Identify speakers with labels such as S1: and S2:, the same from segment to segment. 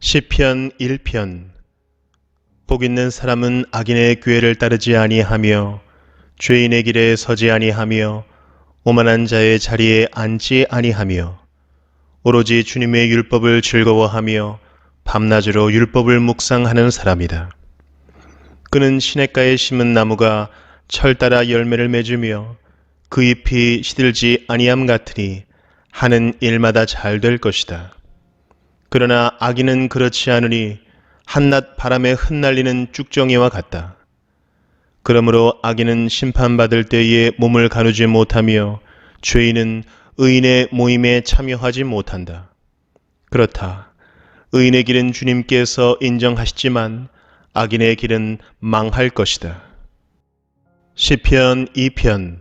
S1: 시편 1편. 복 있는 사람은 악인의 궤를 따르지 아니하며 죄인의 길에 서지 아니하며 오만한 자의 자리에 앉지 아니하며 오로지 주님의 율법을 즐거워하며 밤낮으로 율법을 묵상하는 사람이다. 그는 시냇가에 심은 나무가 철 따라 열매를 맺으며 그 잎이 시들지 아니함 같으니 하는 일마다 잘 될 것이다. 그러나 악인은 그렇지 않으니 한낮 바람에 흩날리는 쭉정이와 같다. 그러므로 악인은 심판받을 때에 몸을 가누지 못하며 죄인은 의인의 모임에 참여하지 못한다. 그렇다. 의인의 길은 주님께서 인정하시지만 악인의 길은 망할 것이다. 시편 2편.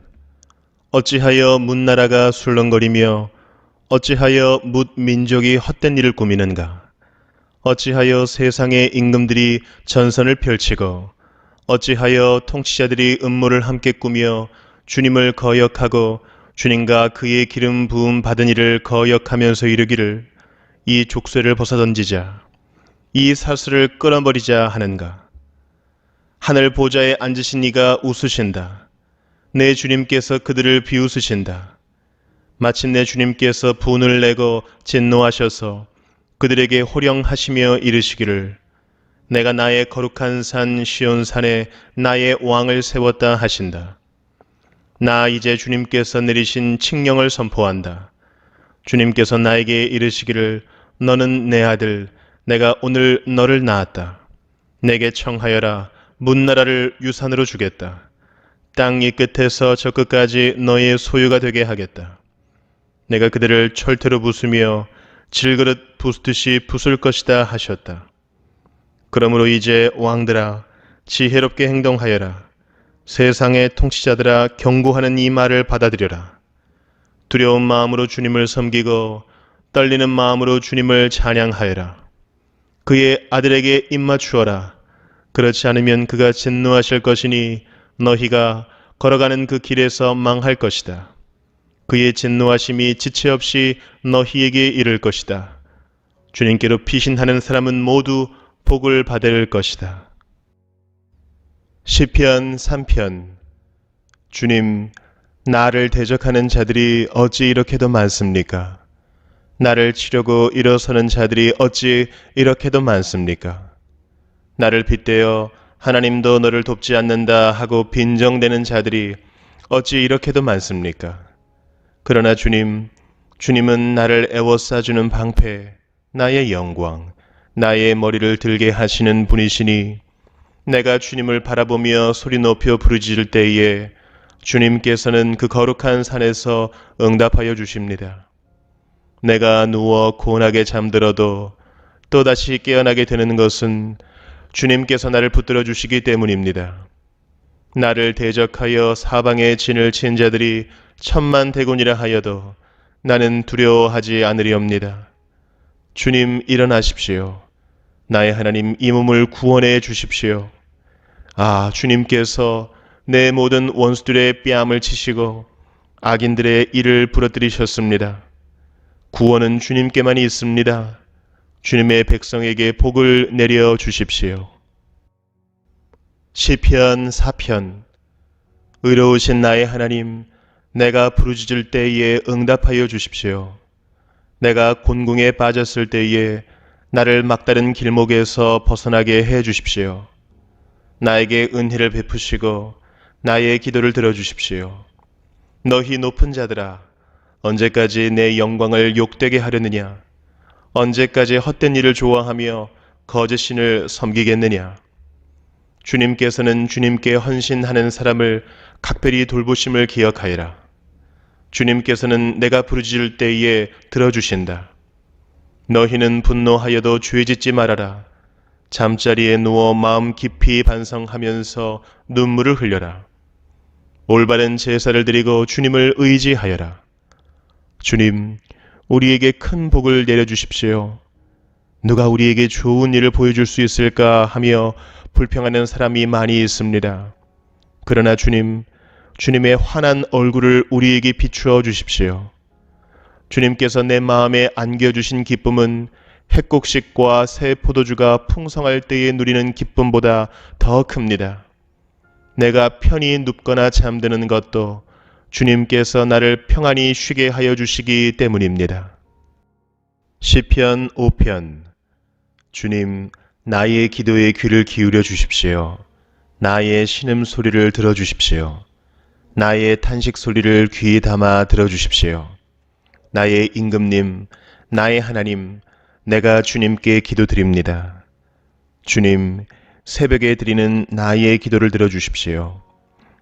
S1: 어찌하여 뭇나라가 술렁거리며 어찌하여 뭇 민족이 헛된 일을 꾸미는가? 어찌하여 세상의 임금들이 전선을 펼치고 어찌하여 통치자들이 음모를 함께 꾸며 주님을 거역하고 주님과 그의 기름 부음 받은 이를 거역하면서 이르기를 이 족쇄를 벗어던지자 이 사슬을 끊어버리자 하는가? 하늘 보좌에 앉으신 이가 웃으신다. 내 주님께서 그들을 비웃으신다. 마침내 주님께서 분을 내고 진노하셔서 그들에게 호령하시며 이르시기를 내가 나의 거룩한 산 시온산에 나의 왕을 세웠다 하신다. 나 이제 주님께서 내리신 칙령을 선포한다. 주님께서 나에게 이르시기를 너는 내 아들 내가 오늘 너를 낳았다. 내게 청하여라. 뭇나라를 유산으로 주겠다. 땅 이 끝에서 저 끝까지 너의 소유가 되게 하겠다. 내가 그들을 철퇴로 부수며 질그릇 부수듯이 부술 것이다 하셨다. 그러므로 이제 왕들아 지혜롭게 행동하여라. 세상의 통치자들아 경고하는 이 말을 받아들여라. 두려운 마음으로 주님을 섬기고 떨리는 마음으로 주님을 찬양하여라. 그의 아들에게 입맞추어라. 그렇지 않으면 그가 진노하실 것이니 너희가 걸어가는 그 길에서 망할 것이다. 그의 진노하심이 지체 없이 너희에게 이를 것이다. 주님께로 피신하는 사람은 모두 복을 받을 것이다. 시편 3편. 주님, 나를 대적하는 자들이 어찌 이렇게도 많습니까? 나를 치려고 일어서는 자들이 어찌 이렇게도 많습니까? 나를 빗대어 하나님도 너를 돕지 않는다 하고 빈정대는 자들이 어찌 이렇게도 많습니까? 그러나 주님은 나를 애워싸주는 방패, 나의 영광, 나의 머리를 들게 하시는 분이시니 내가 주님을 바라보며 소리 높여 부르짖을 때에 주님께서는 그 거룩한 산에서 응답하여 주십니다. 내가 누워 고운하게 잠들어도 또다시 깨어나게 되는 것은 주님께서 나를 붙들어 주시기 때문입니다. 나를 대적하여 사방에 진을 친 자들이 천만대군이라 하여도 나는 두려워하지 않으리옵니다. 주님 일어나십시오. 나의 하나님 이 몸을 구원해 주십시오. 아, 주님께서 내 모든 원수들의 뺨을 치시고 악인들의 이를 부러뜨리셨습니다. 구원은 주님께만 있습니다. 주님의 백성에게 복을 내려 주십시오. 시편 4편. 의로우신 나의 하나님, 내가 부르짖을 때에 응답하여 주십시오. 내가 곤궁에 빠졌을 때에 나를 막다른 길목에서 벗어나게 해 주십시오. 나에게 은혜를 베푸시고 나의 기도를 들어주십시오. 너희 높은 자들아, 언제까지 내 영광을 욕되게 하려느냐? 언제까지 헛된 일을 좋아하며 거짓신을 섬기겠느냐? 주님께서는 주님께 헌신하는 사람을 각별히 돌보심을 기억하여라. 주님께서는 내가 부르짖을 때에 들어주신다. 너희는 분노하여도 죄짓지 말아라. 잠자리에 누워 마음 깊이 반성하면서 눈물을 흘려라. 올바른 제사를 드리고 주님을 의지하여라. 주님, 우리에게 큰 복을 내려주십시오. 누가 우리에게 좋은 일을 보여줄 수 있을까 하며 불평하는 사람이 많이 있습니다. 그러나 주님의 환한 얼굴을 우리에게 비추어 주십시오. 주님께서 내 마음에 안겨주신 기쁨은 핵곡식과 새 포도주가 풍성할 때에 누리는 기쁨보다 더 큽니다. 내가 편히 눕거나 잠드는 것도 주님께서 나를 평안히 쉬게 하여 주시기 때문입니다. 시편 5편. 주님, 나의 기도에 귀를 기울여 주십시오. 나의 신음소리를 들어주십시오. 나의 탄식 소리를 귀에 담아 들어주십시오. 나의 임금님, 나의 하나님, 내가 주님께 기도드립니다. 주님, 새벽에 드리는 나의 기도를 들어주십시오.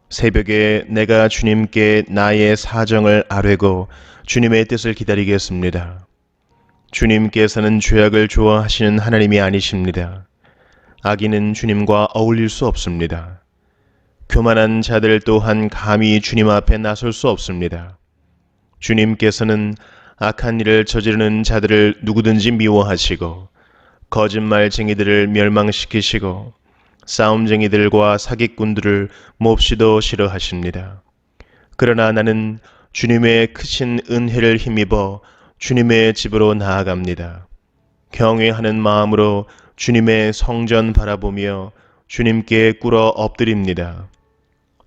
S1: 새벽에 내가 주님께 나의 사정을 아뢰고 주님의 뜻을 기다리겠습니다. 주님께서는 죄악을 좋아하시는 하나님이 아니십니다. 악인은 주님과 어울릴 수 없습니다. 교만한 자들 또한 감히 주님 앞에 나설 수 없습니다. 주님께서는 악한 일을 저지르는 자들을 누구든지 미워하시고 거짓말쟁이들을 멸망시키시고 싸움쟁이들과 사기꾼들을 몹시도 싫어하십니다. 그러나 나는 주님의 크신 은혜를 힘입어 주님의 집으로 나아갑니다. 경외하는 마음으로 주님의 성전 바라보며 주님께 꿇어 엎드립니다.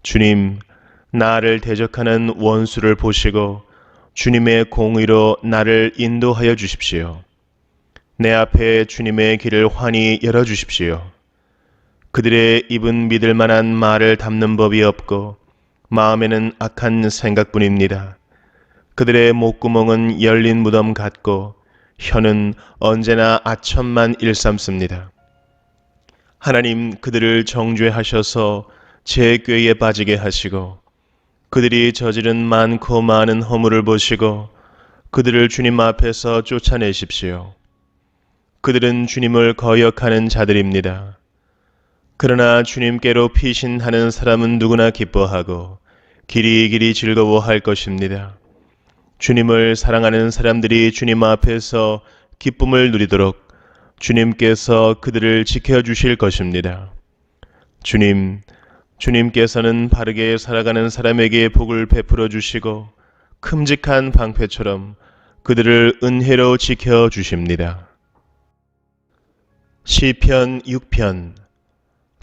S1: 주님, 나를 대적하는 원수를 보시고 주님의 공의로 나를 인도하여 주십시오. 내 앞에 주님의 길을 환히 열어주십시오. 그들의 입은 믿을 만한 말을 담는 법이 없고 마음에는 악한 생각뿐입니다. 그들의 목구멍은 열린 무덤 같고 혀는 언제나 아첨만 일삼습니다. 하나님, 그들을 정죄하셔서 제 꾀에 빠지게 하시고 그들이 저지른 많고 많은 허물을 보시고 그들을 주님 앞에서 쫓아내십시오. 그들은 주님을 거역하는 자들입니다. 그러나 주님께로 피신하는 사람은 누구나 기뻐하고 길이길이 즐거워할 것입니다. 주님을 사랑하는 사람들이 주님 앞에서 기쁨을 누리도록 주님께서 그들을 지켜주실 것입니다. 주님께서는 바르게 살아가는 사람에게 복을 베풀어 주시고 큼직한 방패처럼 그들을 은혜로 지켜주십니다. 시편 6편.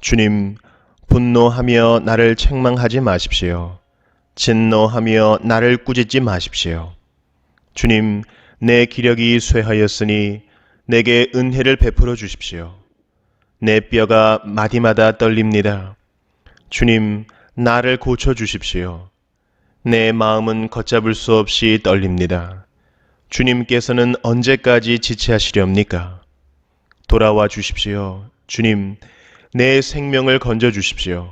S1: 주님, 분노하며 나를 책망하지 마십시오. 진노하며 나를 꾸짖지 마십시오. 주님, 내 기력이 쇠하였으니 내게 은혜를 베풀어 주십시오. 내 뼈가 마디마다 떨립니다. 주님, 나를 고쳐 주십시오. 내 마음은 걷잡을 수 없이 떨립니다. 주님께서는 언제까지 지체하시렵니까? 돌아와 주십시오. 주님, 내 생명을 건져 주십시오.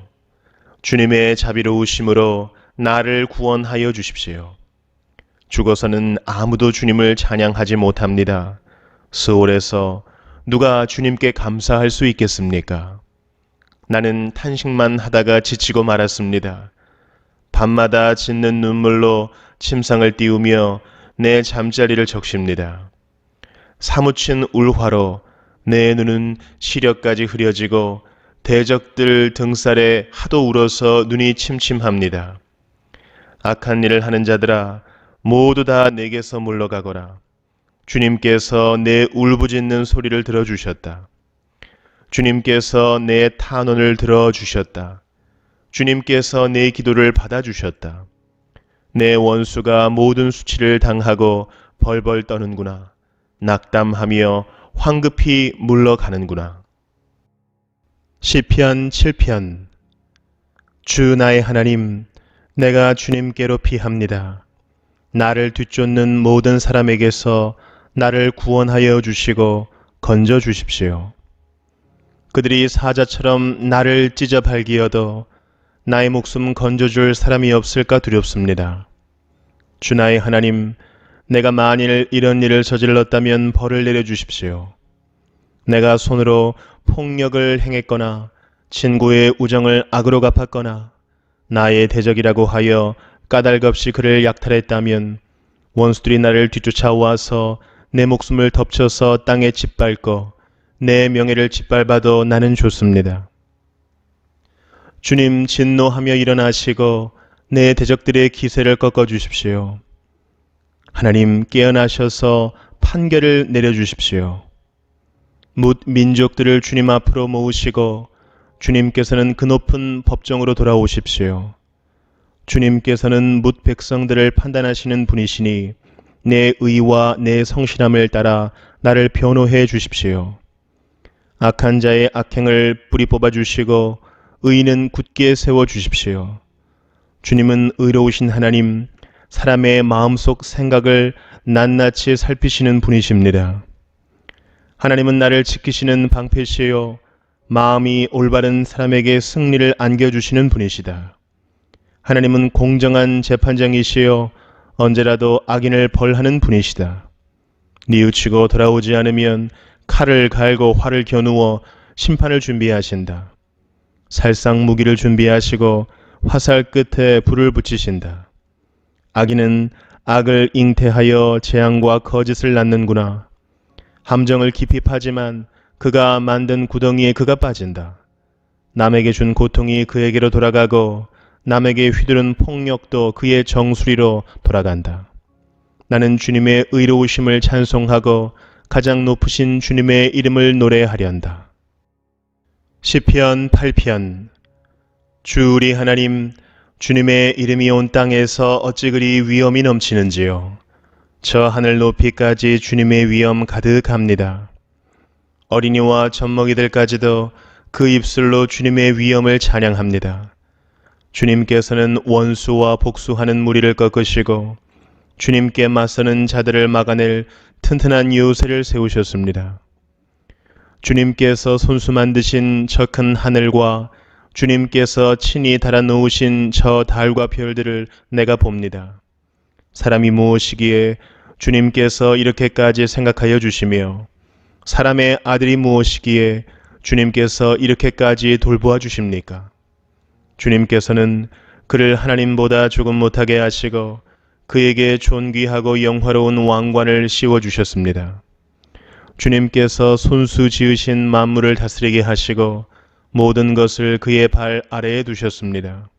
S1: 주님의 자비로우심으로 나를 구원하여 주십시오. 죽어서는 아무도 주님을 찬양하지 못합니다. 스올에서 누가 주님께 감사할 수 있겠습니까? 나는 탄식만 하다가 지치고 말았습니다. 밤마다 짖는 눈물로 침상을 띄우며 내 잠자리를 적십니다. 사무친 울화로 내 눈은 시력까지 흐려지고 대적들 등살에 하도 울어서 눈이 침침합니다. 악한 일을 하는 자들아, 모두 다 내게서 물러가거라. 주님께서 내 울부짖는 소리를 들어주셨다. 주님께서 내 탄원을 들어주셨다. 주님께서 내 기도를 받아주셨다. 내 원수가 모든 수치를 당하고 벌벌 떠는구나. 낙담하며 황급히 물러가는구나. 시편 7편. 주 나의 하나님, 내가 주님께로 피합니다. 나를 뒤쫓는 모든 사람에게서 나를 구원하여 주시고 건져 주십시오. 그들이 사자처럼 나를 찢어 발기어도 나의 목숨 건져줄 사람이 없을까 두렵습니다. 주 나의 하나님, 내가 만일 이런 일을 저질렀다면 벌을 내려주십시오. 내가 손으로 폭력을 행했거나 친구의 우정을 악으로 갚았거나 나의 대적이라고 하여 까닭없이 그를 약탈했다면 원수들이 나를 뒤쫓아와서 내 목숨을 덮쳐서 땅에 짓밟고 내 명예를 짓밟아도 나는 좋습니다. 주님, 진노하며 일어나시고 내 대적들의 기세를 꺾어주십시오. 하나님, 깨어나셔서 판결을 내려주십시오. 뭇 민족들을 주님 앞으로 모으시고 주님께서는 그 높은 법정으로 돌아오십시오. 주님께서는 뭇 백성들을 판단하시는 분이시니 내 의와 내 성실함을 따라 나를 변호해 주십시오. 악한 자의 악행을 뿌리 뽑아 주시고 의인은 굳게 세워 주십시오. 주님은 의로우신 하나님, 사람의 마음속 생각을 낱낱이 살피시는 분이십니다. 하나님은 나를 지키시는 방패시요 마음이 올바른 사람에게 승리를 안겨주시는 분이시다. 하나님은 공정한 재판장이시요 언제라도 악인을 벌하는 분이시다. 뉘우치고 돌아오지 않으면 칼을 갈고 활을 겨누어 심판을 준비하신다. 살상 무기를 준비하시고 화살 끝에 불을 붙이신다. 악인은 악을 잉태하여 재앙과 거짓을 낳는구나. 함정을 깊이 파지만 그가 만든 구덩이에 그가 빠진다. 남에게 준 고통이 그에게로 돌아가고 남에게 휘두른 폭력도 그의 정수리로 돌아간다. 나는 주님의 의로우심을 찬송하고 가장 높으신 주님의 이름을 노래하련다. 시편 8편. 주 우리 하나님, 주님의 이름이 온 땅에서 어찌 그리 위엄이 넘치는지요. 저 하늘 높이까지 주님의 위엄 가득합니다. 어린이와 젖먹이들까지도 그 입술로 주님의 위엄을 찬양합니다. 주님께서는 원수와 복수하는 무리를 꺾으시고 주님께 맞서는 자들을 막아낼 튼튼한 요새를 세우셨습니다. 주님께서 손수 만드신 저 큰 하늘과 주님께서 친히 달아놓으신 저 달과 별들을 내가 봅니다. 사람이 무엇이기에 주님께서 이렇게까지 생각하여 주시며 사람의 아들이 무엇이기에 주님께서 이렇게까지 돌보아 주십니까? 주님께서는 그를 하나님보다 조금 못하게 하시고 그에게 존귀하고 영화로운 왕관을 씌워주셨습니다. 주님께서 손수 지으신 만물을 다스리게 하시고 모든 것을 그의 발 아래에 두셨습니다.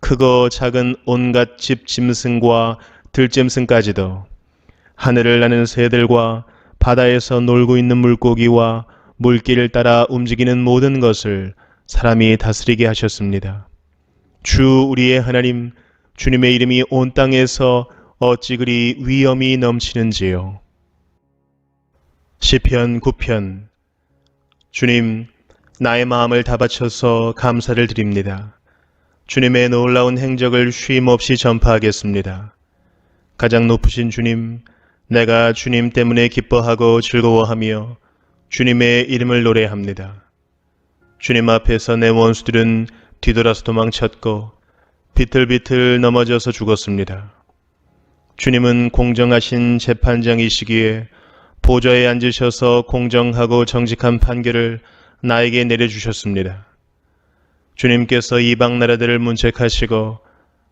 S1: 크고 작은 온갖 집 짐승과 들짐승까지도 하늘을 나는 새들과 바다에서 놀고 있는 물고기와 물길을 따라 움직이는 모든 것을 사람이 다스리게 하셨습니다. 주 우리의 하나님, 주님의 이름이 온 땅에서 어찌 그리 위엄이 넘치는지요. 시편 9편. 주님, 나의 마음을 다 바쳐서 감사를 드립니다. 주님의 놀라운 행적을 쉼없이 전파하겠습니다. 가장 높으신 주님, 내가 주님 때문에 기뻐하고 즐거워하며 주님의 이름을 노래합니다. 주님 앞에서 내 원수들은 뒤돌아서 도망쳤고 비틀비틀 넘어져서 죽었습니다. 주님은 공정하신 재판장이시기에 보좌에 앉으셔서 공정하고 정직한 판결을 나에게 내려주셨습니다. 주님께서 이방 나라들을 문책하시고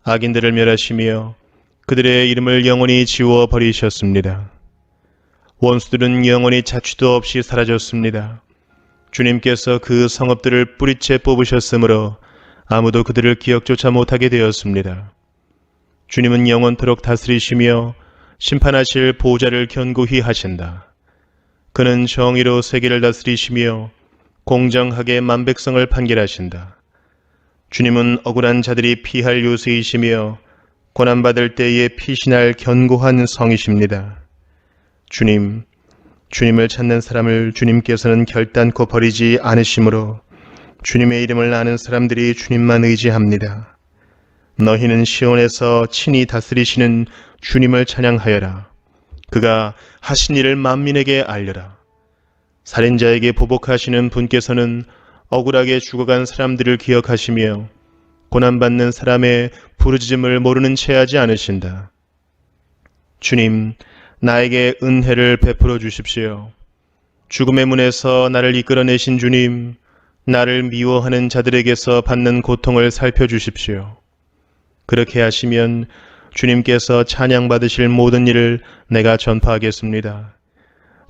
S1: 악인들을 멸하시며 그들의 이름을 영원히 지워 버리셨습니다. 원수들은 영원히 자취도 없이 사라졌습니다. 주님께서 그 성읍들을 뿌리째 뽑으셨으므로 아무도 그들을 기억조차 못하게 되었습니다. 주님은 영원토록 다스리시며 심판하실 보좌를 견고히 하신다. 그는 정의로 세계를 다스리시며 공정하게 만백성을 판결하신다. 주님은 억울한 자들이 피할 요새이시며 고난받을 때에 피신할 견고한 성이십니다. 주님을 찾는 사람을 주님께서는 결단코 버리지 않으시므로 주님의 이름을 아는 사람들이 주님만 의지합니다. 너희는 시온에서 친히 다스리시는 주님을 찬양하여라. 그가 하신 일을 만민에게 알려라. 살인자에게 보복하시는 분께서는 억울하게 죽어간 사람들을 기억하시며 고난받는 사람의 부르짖음을 모르는 채 하지 않으신다. 주님, 나에게 은혜를 베풀어 주십시오. 죽음의 문에서 나를 이끌어내신 주님, 나를 미워하는 자들에게서 받는 고통을 살펴주십시오. 그렇게 하시면 주님께서 찬양받으실 모든 일을 내가 전파하겠습니다.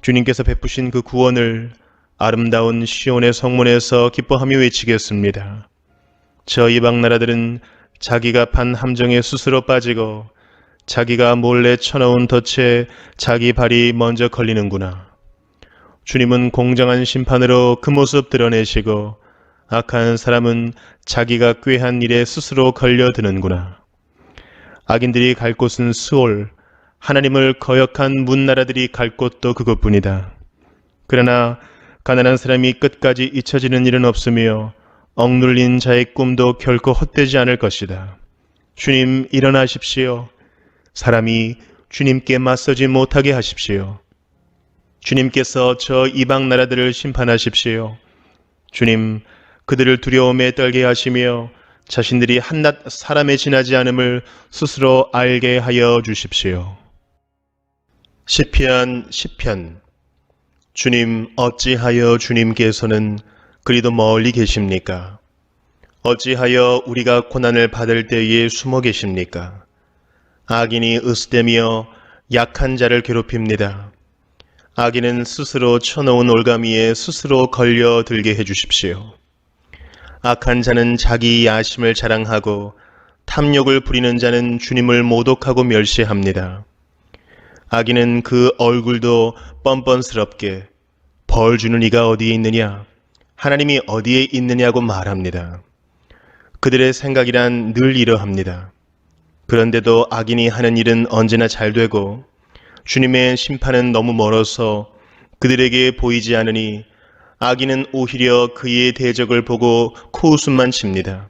S1: 주님께서 베푸신 그 구원을 아름다운 시온의 성문에서 기뻐하며 외치겠습니다. 저 이방 나라들은 자기가 판 함정에 스스로 빠지고 자기가 몰래 쳐넣은 덫에 자기 발이 먼저 걸리는구나. 주님은 공정한 심판으로 그 모습 드러내시고 악한 사람은 자기가 꾀한 일에 스스로 걸려드는구나. 악인들이 갈 곳은 스올, 하나님을 거역한 문나라들이 갈 곳도 그것뿐이다. 그러나 가난한 사람이 끝까지 잊혀지는 일은 없으며 억눌린 자의 꿈도 결코 헛되지 않을 것이다. 주님 일어나십시오. 사람이 주님께 맞서지 못하게 하십시오. 주님께서 저 이방 나라들을 심판하십시오. 주님, 그들을 두려움에 떨게 하시며 자신들이 한낱 사람에 지나지 않음을 스스로 알게 하여 주십시오. 시편 10편. 주님, 어찌하여 주님께서는 그리도 멀리 계십니까? 어찌하여 우리가 고난을 받을 때에 숨어 계십니까? 악인이 으스대며 약한 자를 괴롭힙니다. 악인은 스스로 쳐놓은 올가미에 스스로 걸려들게 해주십시오. 악한 자는 자기 야심을 자랑하고 탐욕을 부리는 자는 주님을 모독하고 멸시합니다. 악인은 그 얼굴도 뻔뻔스럽게 벌 주는 이가 어디에 있느냐? 하나님이 어디에 있느냐고 말합니다. 그들의 생각이란 늘 이러합니다. 그런데도 악인이 하는 일은 언제나 잘 되고 주님의 심판은 너무 멀어서 그들에게 보이지 않으니 악인은 오히려 그의 대적을 보고 코웃음만 칩니다.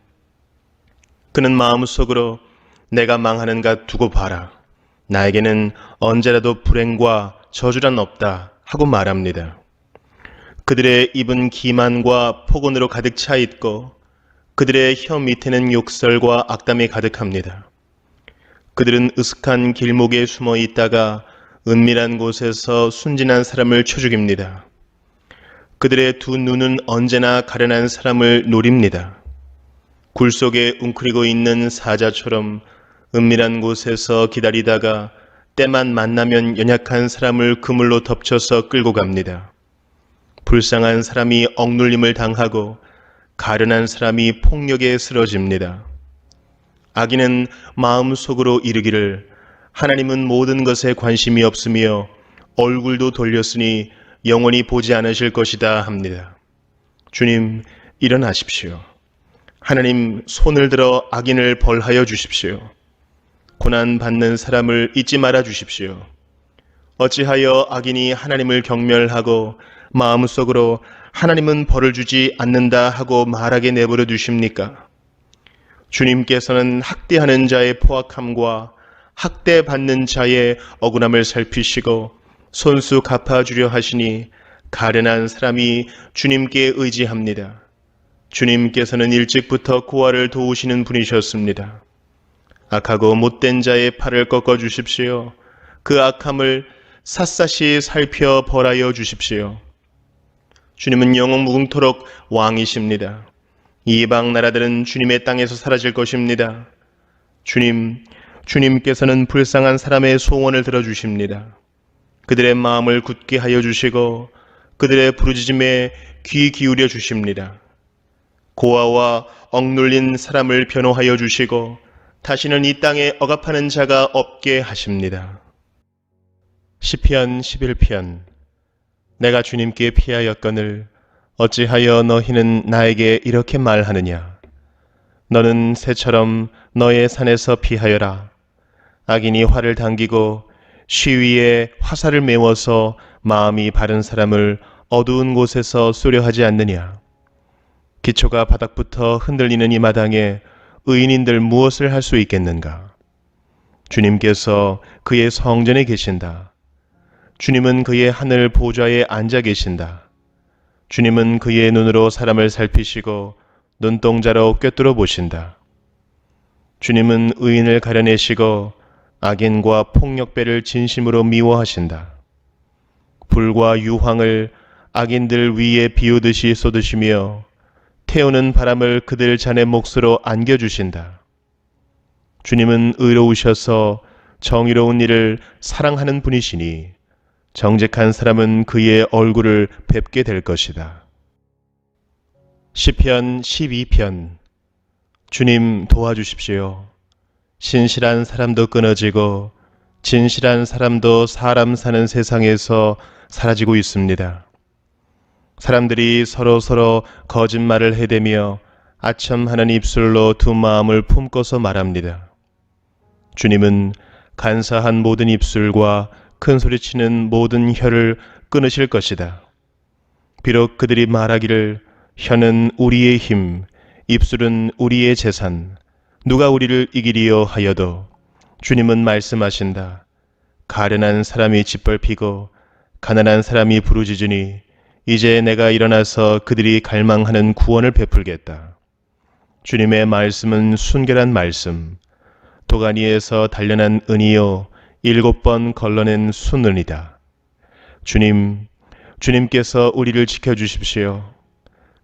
S1: 그는 마음속으로 내가 망하는가 두고 봐라. 나에게는 언제라도 불행과 저주란 없다 하고 말합니다. 그들의 입은 기만과 폭언으로 가득 차 있고 그들의 혀 밑에는 욕설과 악담이 가득합니다. 그들은 으슥한 길목에 숨어 있다가 은밀한 곳에서 순진한 사람을 쳐 죽입니다. 그들의 두 눈은 언제나 가련한 사람을 노립니다. 굴 속에 웅크리고 있는 사자처럼 은밀한 곳에서 기다리다가 때만 만나면 연약한 사람을 그물로 덮쳐서 끌고 갑니다. 불쌍한 사람이 억눌림을 당하고 가련한 사람이 폭력에 쓰러집니다. 악인은 마음속으로 이르기를 하나님은 모든 것에 관심이 없으며 얼굴도 돌렸으니 영원히 보지 않으실 것이다 합니다. 주님 일어나십시오. 하나님 손을 들어 악인을 벌하여 주십시오. 고난받는 사람을 잊지 말아 주십시오. 어찌하여 악인이 하나님을 경멸하고 마음속으로 하나님은 벌을 주지 않는다 하고 말하게 내버려 두십니까? 주님께서는 학대하는 자의 포악함과 학대받는 자의 억울함을 살피시고 손수 갚아주려 하시니 가련한 사람이 주님께 의지합니다. 주님께서는 일찍부터 고아를 도우시는 분이셨습니다. 악하고 못된 자의 팔을 꺾어 주십시오. 그 악함을 샅샅이 살펴 벌하여 주십시오. 주님은 영원 무궁토록 왕이십니다. 이방 나라들은 주님의 땅에서 사라질 것입니다. 주님께서는 불쌍한 사람의 소원을 들어주십니다. 그들의 마음을 굳게 하여 주시고 그들의 부르짖음에 귀 기울여 주십니다. 고아와 억눌린 사람을 변호하여 주시고 다시는 이 땅에 억압하는 자가 없게 하십니다. 시편 11편. 내가 주님께 피하였거늘 어찌하여 너희는 나에게 이렇게 말하느냐? 너는 새처럼 너의 산에서 피하여라. 악인이 활을 당기고 시위에 화살을 메워서 마음이 바른 사람을 어두운 곳에서 쏘려 하지 않느냐? 기초가 바닥부터 흔들리는 이 마당에 의인인들 무엇을 할 수 있겠는가? 주님께서 그의 성전에 계신다. 주님은 그의 하늘 보좌에 앉아 계신다. 주님은 그의 눈으로 사람을 살피시고 눈동자로 꿰뚫어 보신다. 주님은 의인을 가려내시고 악인과 폭력배를 진심으로 미워하신다. 불과 유황을 악인들 위에 비우듯이 쏟으시며 태우는 바람을 그들 잔의 몫으로 안겨주신다. 주님은 의로우셔서 정의로운 일을 사랑하는 분이시니 정직한 사람은 그의 얼굴을 뵙게 될 것이다. 시편 12편. 주님 도와주십시오. 신실한 사람도 끊어지고 진실한 사람도 사람 사는 세상에서 사라지고 있습니다. 사람들이 서로서로 거짓말을 해대며 아첨하는 입술로 두 마음을 품고서 말합니다. 주님은 간사한 모든 입술과 큰소리치는 모든 혀를 끊으실 것이다. 비록 그들이 말하기를 혀는 우리의 힘, 입술은 우리의 재산, 누가 우리를 이기리요 하여도 주님은 말씀하신다. 가련한 사람이 짓밟히고 가난한 사람이 부르짖으니 이제 내가 일어나서 그들이 갈망하는 구원을 베풀겠다. 주님의 말씀은 순결한 말씀, 도가니에서 단련한 은이요 7번 걸러낸 순은이다. 주님께서 우리를 지켜주십시오.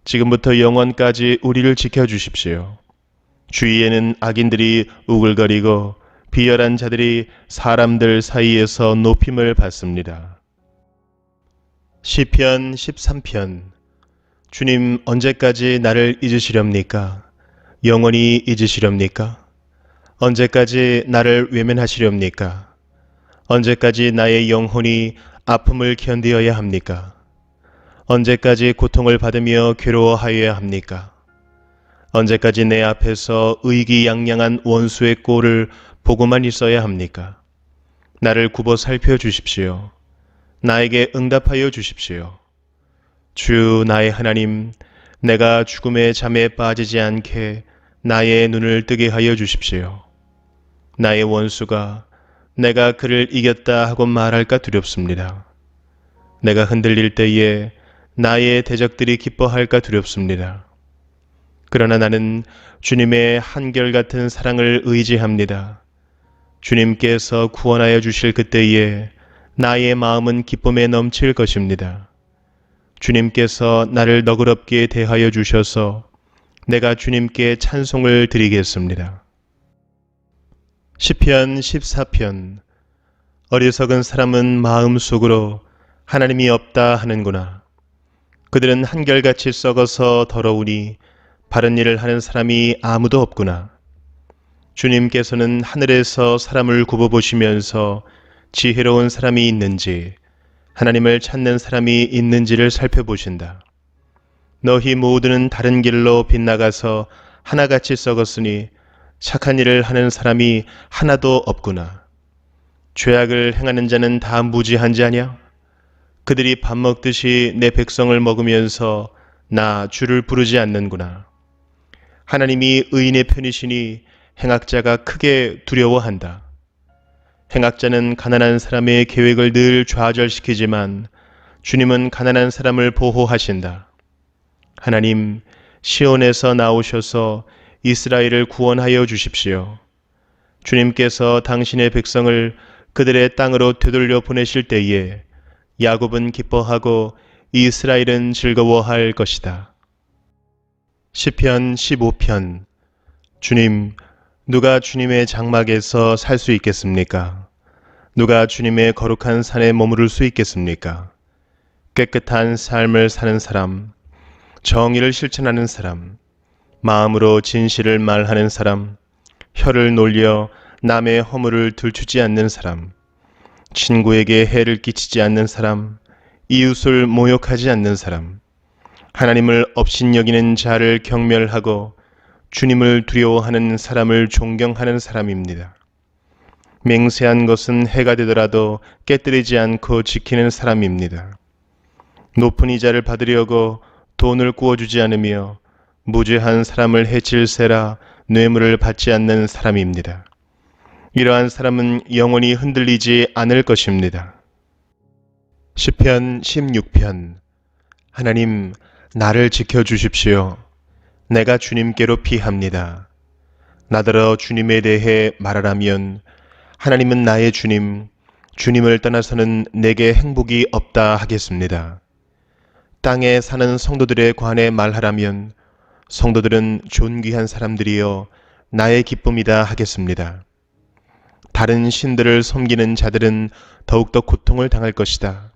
S1: 지금부터 영원까지 우리를 지켜주십시오. 주위에는 악인들이 우글거리고 비열한 자들이 사람들 사이에서 높임을 받습니다. 시편 13편. 주님, 언제까지 나를 잊으시렵니까? 영원히 잊으시렵니까? 언제까지 나를 외면하시렵니까? 언제까지 나의 영혼이 아픔을 견디어야 합니까? 언제까지 고통을 받으며 괴로워하여야 합니까? 언제까지 내 앞에서 의기양양한 원수의 꼴을 보고만 있어야 합니까? 나를 굽어 살펴주십시오. 나에게 응답하여 주십시오. 주 나의 하나님, 내가 죽음의 잠에 빠지지 않게 나의 눈을 뜨게 하여 주십시오. 나의 원수가 내가 그를 이겼다 하고 말할까 두렵습니다. 내가 흔들릴 때에 나의 대적들이 기뻐할까 두렵습니다. 그러나 나는 주님의 한결같은 사랑을 의지합니다. 주님께서 구원하여 주실 그때에 나의 마음은 기쁨에 넘칠 것입니다. 주님께서 나를 너그럽게 대하여 주셔서 내가 주님께 찬송을 드리겠습니다. 시편 14편. 어리석은 사람은 마음속으로 하나님이 없다 하는구나. 그들은 한결같이 썩어서 더러우니 바른 일을 하는 사람이 아무도 없구나. 주님께서는 하늘에서 사람을 굽어보시면서 지혜로운 사람이 있는지, 하나님을 찾는 사람이 있는지를 살펴보신다. 너희 모두는 다른 길로 빗나가서 하나같이 썩었으니 착한 일을 하는 사람이 하나도 없구나. 죄악을 행하는 자는 다 무지한 자냐? 그들이 밥 먹듯이 내 백성을 먹으면서 나 주를 부르지 않는구나. 하나님이 의인의 편이시니 행악자가 크게 두려워한다. 행악자는 가난한 사람의 계획을 늘 좌절시키지만 주님은 가난한 사람을 보호하신다. 하나님, 시온에서 나오셔서 이스라엘을 구원하여 주십시오. 주님께서 당신의 백성을 그들의 땅으로 되돌려 보내실 때에 야곱은 기뻐하고 이스라엘은 즐거워할 것이다. 시편 15편. 주님, 누가 주님의 장막에서 살 수 있겠습니까? 누가 주님의 거룩한 산에 머무를 수 있겠습니까? 깨끗한 삶을 사는 사람, 정의를 실천하는 사람, 마음으로 진실을 말하는 사람, 혀를 놀려 남의 허물을 들추지 않는 사람, 친구에게 해를 끼치지 않는 사람, 이웃을 모욕하지 않는 사람, 하나님을 업신여기는 자를 경멸하고 주님을 두려워하는 사람을 존경하는 사람입니다. 맹세한 것은 해가 되더라도 깨뜨리지 않고 지키는 사람입니다. 높은 이자를 받으려고 돈을 구워주지 않으며 무죄한 사람을 해칠세라 뇌물을 받지 않는 사람입니다. 이러한 사람은 영원히 흔들리지 않을 것입니다. 시편 16편. 하나님, 나를 지켜주십시오. 내가 주님께로 피합니다. 나더러 주님에 대해 말하라면 하나님은 나의 주님, 주님을 떠나서는 내게 행복이 없다 하겠습니다. 땅에 사는 성도들에 관해 말하라면 성도들은 존귀한 사람들이여 나의 기쁨이다 하겠습니다. 다른 신들을 섬기는 자들은 더욱더 고통을 당할 것이다.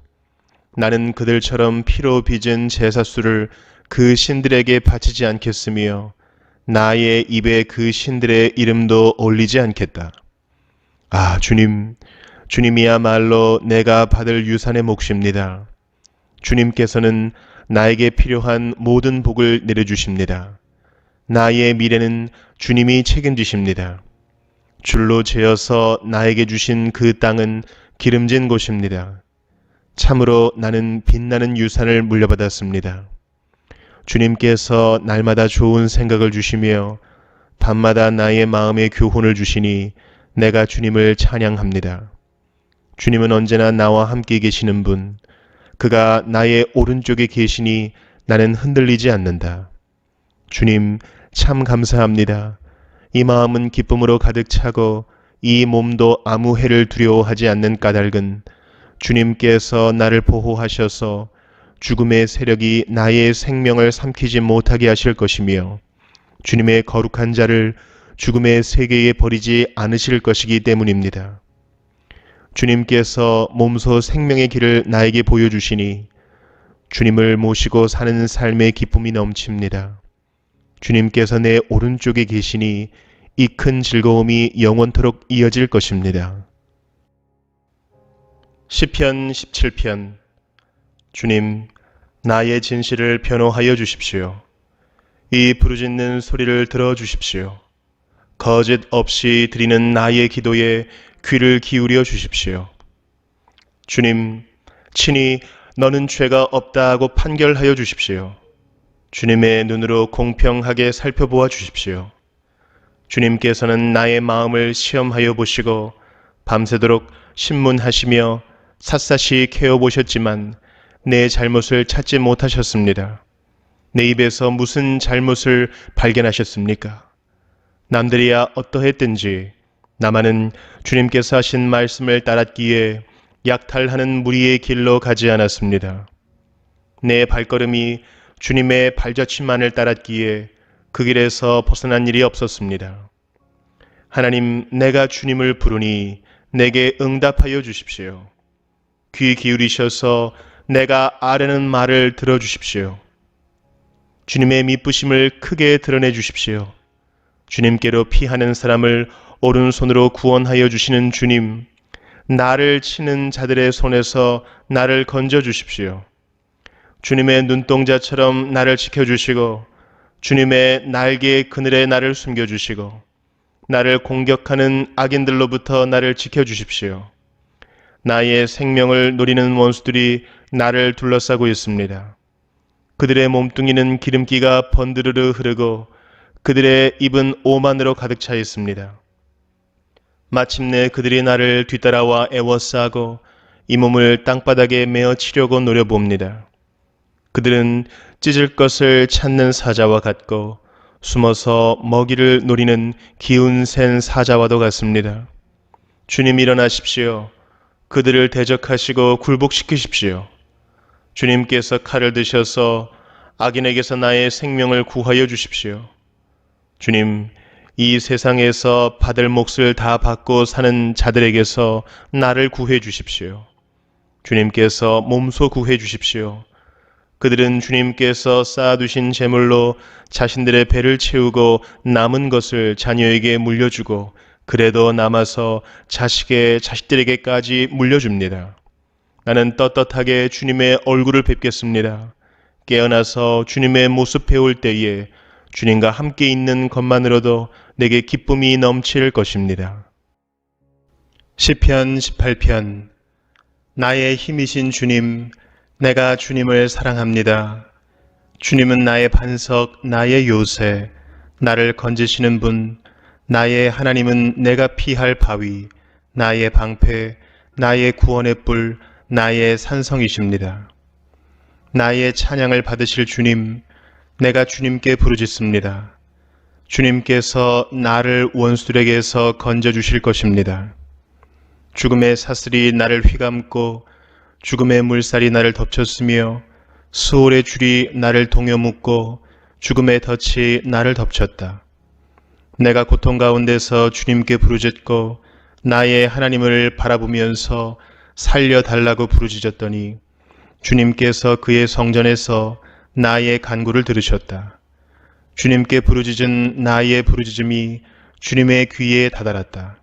S1: 나는 그들처럼 피로 빚은 제사수를 그 신들에게 바치지 않겠으며 나의 입에 그 신들의 이름도 올리지 않겠다. 아, 주님이야말로 내가 받을 유산의 몫입니다. 주님께서는 나에게 필요한 모든 복을 내려주십니다. 나의 미래는 주님이 책임지십니다. 줄로 재어서 나에게 주신 그 땅은 기름진 곳입니다. 참으로 나는 빛나는 유산을 물려받았습니다. 주님께서 날마다 좋은 생각을 주시며 밤마다 나의 마음에 교훈을 주시니 내가 주님을 찬양합니다. 주님은 언제나 나와 함께 계시는 분, 그가 나의 오른쪽에 계시니 나는 흔들리지 않는다. 주님, 참 감사합니다. 이 마음은 기쁨으로 가득 차고 이 몸도 아무 해를 두려워하지 않는 까닭은 주님께서 나를 보호하셔서 죽음의 세력이 나의 생명을 삼키지 못하게 하실 것이며 주님의 거룩한 자를 죽음의 세계에 버리지 않으실 것이기 때문입니다. 주님께서 몸소 생명의 길을 나에게 보여주시니 주님을 모시고 사는 삶의 기쁨이 넘칩니다. 주님께서 내 오른쪽에 계시니 이 큰 즐거움이 영원토록 이어질 것입니다. 시편 17편. 주님, 나의 진실을 변호하여 주십시오. 이 부르짖는 소리를 들어주십시오. 거짓 없이 드리는 나의 기도에 귀를 기울여 주십시오. 주님, 친히 너는 죄가 없다 하고 판결하여 주십시오. 주님의 눈으로 공평하게 살펴보아 주십시오. 주님께서는 나의 마음을 시험하여 보시고 밤새도록 신문하시며 샅샅이 캐어보셨지만 내 잘못을 찾지 못하셨습니다. 내 입에서 무슨 잘못을 발견하셨습니까? 남들이야 어떠했든지 나만은 주님께서 하신 말씀을 따랐기에 약탈하는 무리의 길로 가지 않았습니다. 내 발걸음이 주님의 발자취만을 따랐기에 그 길에서 벗어난 일이 없었습니다. 하나님, 내가 주님을 부르니 내게 응답하여 주십시오. 귀 기울이셔서 내가 아뢰는 말을 들어주십시오. 주님의 미쁘심을 크게 드러내 주십시오. 주님께로 피하는 사람을 오른손으로 구원하여 주시는 주님, 나를 치는 자들의 손에서 나를 건져 주십시오. 주님의 눈동자처럼 나를 지켜주시고 주님의 날개의 그늘에 나를 숨겨주시고 나를 공격하는 악인들로부터 나를 지켜주십시오. 나의 생명을 노리는 원수들이 나를 둘러싸고 있습니다. 그들의 몸뚱이는 기름기가 번드르르 흐르고 그들의 입은 오만으로 가득 차 있습니다. 마침내 그들이 나를 뒤따라와 애워싸고 이 몸을 땅바닥에 메어 치려고 노려봅니다. 그들은 찢을 것을 찾는 사자와 같고 숨어서 먹이를 노리는 기운 센 사자와도 같습니다. 주님, 일어나십시오. 그들을 대적하시고 굴복시키십시오. 주님께서 칼을 드셔서 악인에게서 나의 생명을 구하여 주십시오. 주님, 이 세상에서 받을 몫을 다 받고 사는 자들에게서 나를 구해 주십시오. 주님께서 몸소 구해 주십시오. 그들은 주님께서 쌓아두신 재물로 자신들의 배를 채우고 남은 것을 자녀에게 물려주고 그래도 남아서 자식들에게까지 물려줍니다. 나는 떳떳하게 주님의 얼굴을 뵙겠습니다. 깨어나서 주님의 모습 배울 때에 주님과 함께 있는 것만으로도 내게 기쁨이 넘칠 것입니다. 시편 18편. 나의 힘이신 주님, 내가 주님을 사랑합니다. 주님은 나의 반석, 나의 요새, 나를 건지시는 분, 나의 하나님은 내가 피할 바위, 나의 방패, 나의 구원의 뿔, 나의 산성이십니다. 나의 찬양을 받으실 주님, 내가 주님께 부르짖습니다. 주님께서 나를 원수들에게서 건져주실 것입니다. 죽음의 사슬이 나를 휘감고 죽음의 물살이 나를 덮쳤으며 수월의 줄이 나를 동여 묶고 죽음의 덫이 나를 덮쳤다. 내가 고통 가운데서 주님께 부르짖고 나의 하나님을 바라보면서 살려달라고 부르짖었더니 주님께서 그의 성전에서 나의 간구를 들으셨다. 주님께 부르짖은 나의 부르짖음이 주님의 귀에 다다랐다.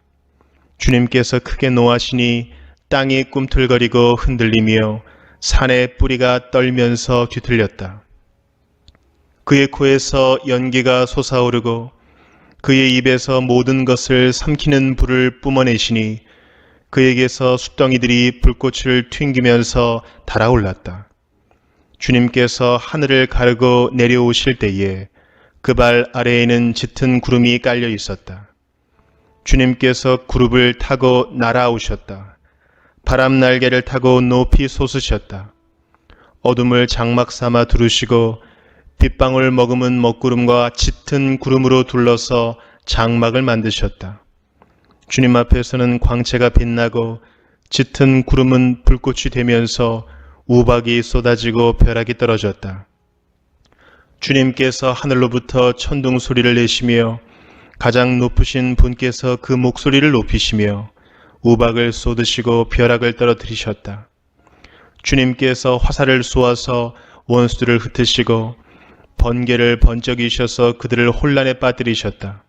S1: 주님께서 크게 노하시니 땅이 꿈틀거리고 흔들리며 산의 뿌리가 떨면서 뒤틀렸다. 그의 코에서 연기가 솟아오르고 그의 입에서 모든 것을 삼키는 불을 뿜어내시니 그에게서 숫덩이들이 불꽃을 튕기면서 달아올랐다. 주님께서 하늘을 가르고 내려오실 때에 그 발 아래에는 짙은 구름이 깔려 있었다. 주님께서 구름을 타고 날아오셨다. 바람 날개를 타고 높이 솟으셨다. 어둠을 장막 삼아 두르시고 빗방울 머금은 먹구름과 짙은 구름으로 둘러서 장막을 만드셨다. 주님 앞에서는 광채가 빛나고 짙은 구름은 불꽃이 되면서 우박이 쏟아지고 벼락이 떨어졌다. 주님께서 하늘로부터 천둥 소리를 내시며 가장 높으신 분께서 그 목소리를 높이시며 우박을 쏟으시고 벼락을 떨어뜨리셨다. 주님께서 화살을 쏘아서 원수들을 흩으시고 번개를 번쩍이셔서 그들을 혼란에 빠뜨리셨다.